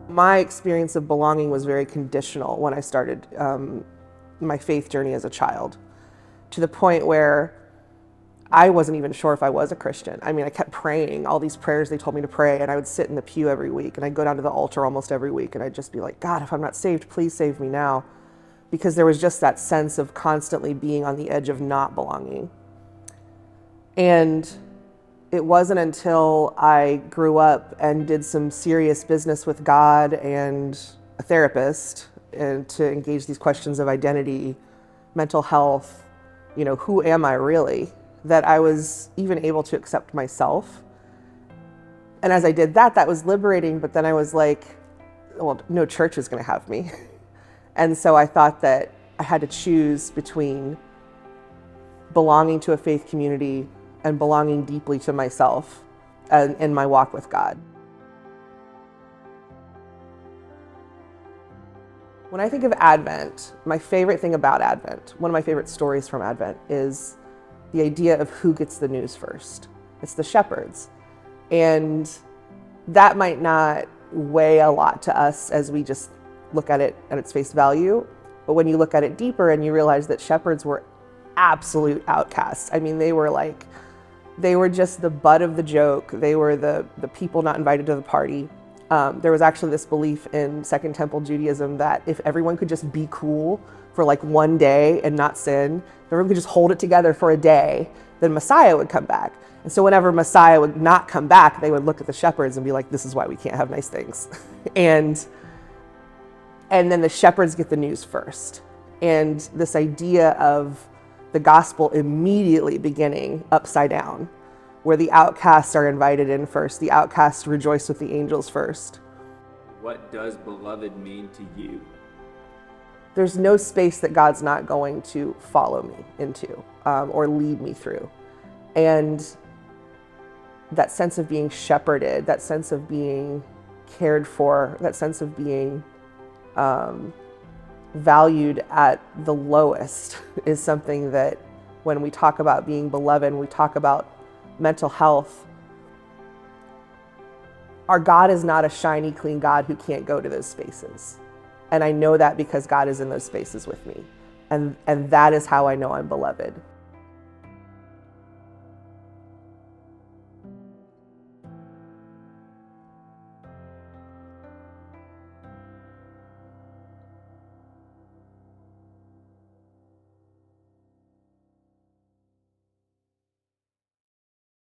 My experience of belonging was very conditional when I started my faith journey as a child, to the point where I wasn't even sure if I was a Christian. I mean, I kept praying all these prayers they told me to pray, and I would sit in the pew every week, and I'd go down to the altar almost every week, and I'd just be like, God, if I'm not saved, please save me now. Because there was just that sense of constantly being on the edge of not belonging. And it wasn't until I grew up and did some serious business with God and a therapist, and to engage these questions of identity, mental health, who am I really, that I was even able to accept myself. And as I did that, that was liberating, but then I was like, well, no church is going to have me. And so I thought that I had to choose between belonging to a faith community and belonging deeply to myself and in my walk with God. When I think of Advent, my favorite thing about Advent, one of my favorite stories from Advent, is the idea of who gets the news first. It's the shepherds. And that might not weigh a lot to us as we just look at it at its face value. But when you look at it deeper and you realize that shepherds were absolute outcasts. I mean, they were just the butt of the joke. They were the people not invited to the party. There was actually this belief in Second Temple Judaism that if everyone could just be cool for like one day and not sin, if everyone could just hold it together for a day, then Messiah would come back. And so whenever Messiah would not come back, they would look at the shepherds and be like, this is why we can't have nice things. and then the shepherds get the news first. And this idea of the gospel immediately beginning upside down, where the outcasts are invited in first. The outcasts rejoice with the angels first. What does beloved mean to you? There's no space that God's not going to follow me into or lead me through. And that sense of being shepherded, that sense of being cared for, that sense of being valued at the lowest is something that when we talk about being beloved, we talk about mental health, our God is not a shiny, clean God who can't go to those spaces. And I know that because God is in those spaces with me. And that is how I know I'm beloved.